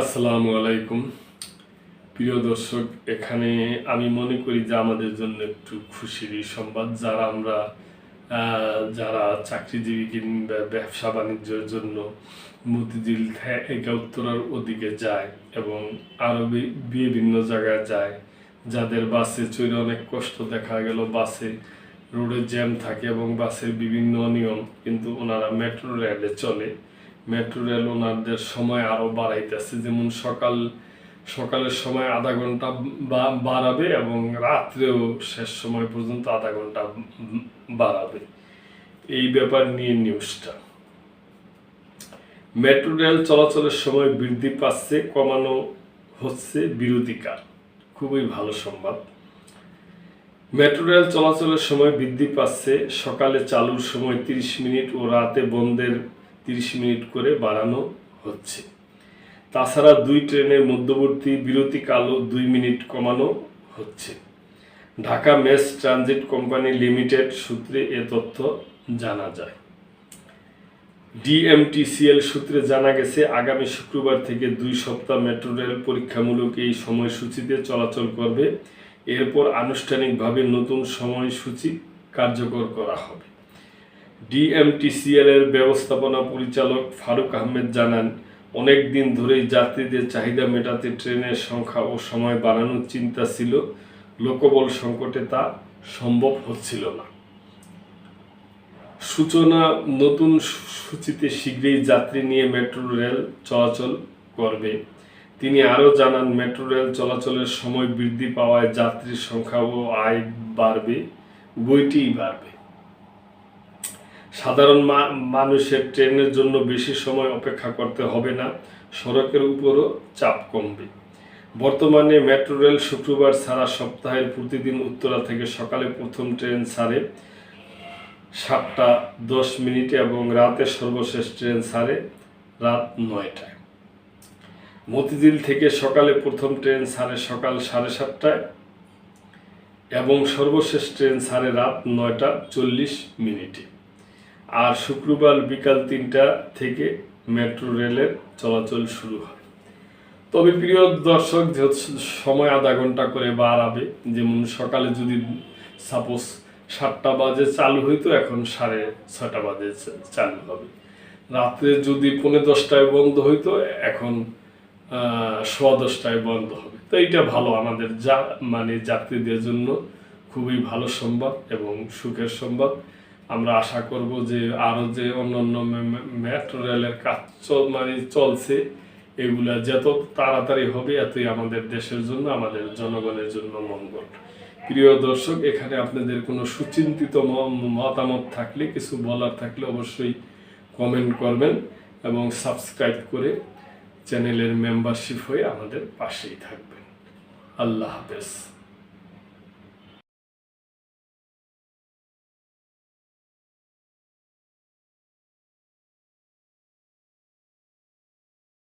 আসসালামু আলাইকুম প্রিয় দর্শক, এখানে আমি মনে করি যে আমাদের জন্য একটু খুশির সংবাদ। যারা চাকরিজীবী কিংবা ব্যবসা বাণিজ্যের জন্য মতিঝিল থেকে উত্তরার ওদিকে যায় এবং আরও বিভিন্ন জায়গায় যায়, যাদের বাসে চড়ে অনেক কষ্ট, দেখা গেল বাসে রোডে জ্যাম থাকে এবং বাসের বিভিন্ন নিয়ম, কিন্তু ওনারা মেট্রো রেলে চলে। মেট্রো রেল ওনাদের সময় আরও বাড়াইতেছে, যেমন সকালের সময় আধা ঘন্টা বাড়াবে এবং রাত্রেও শেষ সময় পর্যন্ত আধা ঘন্টা বাড়াবে। এই ব্যাপার নিয়ে নিউজটা। মেট্রো রেল চলাচলের সময় বৃদ্ধি পাচ্ছে, কমানো হচ্ছে বিরোধিতা। খুবই ভালো সংবাদ। মেট্রো রেল চলাচলের সময় বৃদ্ধি পাচ্ছে, সকালে চালুর সময় 30 মিনিট ও রাতে বন্ধের 30 মিনিট করে বাড়ানো হচ্ছে। তাছাড়া দুই ট্রেনের মধ্যবর্তী বিরতিকালও 2 মিনিট কমানো হচ্ছে। Dhaka mace transit company limited সূত্রে এ তথ্য জানা যায়। ডিএমটিসিএল সূত্রে জানা গেছে, আগামী শুক্রবার থেকে 2 সপ্তাহ মেট্রো রেল পরীক্ষামূলক এই সময়সূচিতে চলাচল করবে। এরপর আনুষ্ঠানিকভাবে নতুন সময়সূচি কার্যকর করা হবে। ডিএমটিসিএল এর ব্যবস্থাপনা পরিচালক ফারুক আহমেদ জানান, অনেক দিন ধরেই যাত্রীদের চাহিদা মেটাতে ট্রেনের সংখ্যা ও সময় বাড়ানোর চিন্তা ছিল। লোকবল সংকটে তা সম্ভব হচ্ছিল না। সূচনা, নতুন সূচিতে শীঘ্রই যাত্রী নিয়ে মেট্রো রেল চলাচল করবে। তিনি আরও জানান, মেট্রো রেল চলাচলের সময় বৃদ্ধি পাওয়ায় যাত্রীর সংখ্যা ও আয় বাড়বে, উভয়টিই বাড়বে। সাধারণ মানুষের ট্রেনের জন্য বেশি সময় অপেক্ষা করতে হবে না, সড়কের উপরও চাপ কমবে। বর্তমানে মেট্রো রেল শুক্রবার ছাড়া সপ্তাহের প্রতিদিন উত্তরা থেকে সকালে প্রথম ট্রেন ছাড়ে 7:10 এবং রাতে সর্বশেষ ট্রেন ছাড়ে রাত 9টায়। মতিঝিল থেকে সকালে প্রথম ট্রেন ছাড়ে সকাল 7:30 এবং সর্বশেষ ট্রেন ছাড়ে রাত 9:40। আর শুক্রবার বিকাল 3টা থেকে মেট্রো রেলের চলাচল শুরু হয়। তবে প্রিয় দর্শক, সময় আধা ঘন্টা করে বাড়াবে। যেমন সকালে যদি সাপোজ 7টা বাজে চালু হইতো, এখন 6:30 বাজে চালু হবে। রাত্রে যদি 9:45 বন্ধ হইতো, এখন 10:15 বন্ধ হবে। তো এইটা ভালো, আমাদের যাত্রীদের জন্য খুবই ভালো সংবাদ এবং সুখের সংবাদ। আমরা আশা করব যে আরও যে অন্যান্য মেট্রো রেলের কাজ চলছে, এগুলা যত তাড়াতাড়ি হবে এতই আমাদের দেশের জন্য, আমাদের জনগণের জন্য মঙ্গল। প্রিয় দর্শক, এখানে আপনাদের কোনো সুচিন্তিত মতামত থাকলে, কিছু বলার থাকলে অবশ্যই কমেন্ট করবেন এবং সাবস্ক্রাইব করে চ্যানেলের মেম্বারশিপ হয়ে আমাদের পাশেই থাকবেন। আল্লাহ হাফেজ।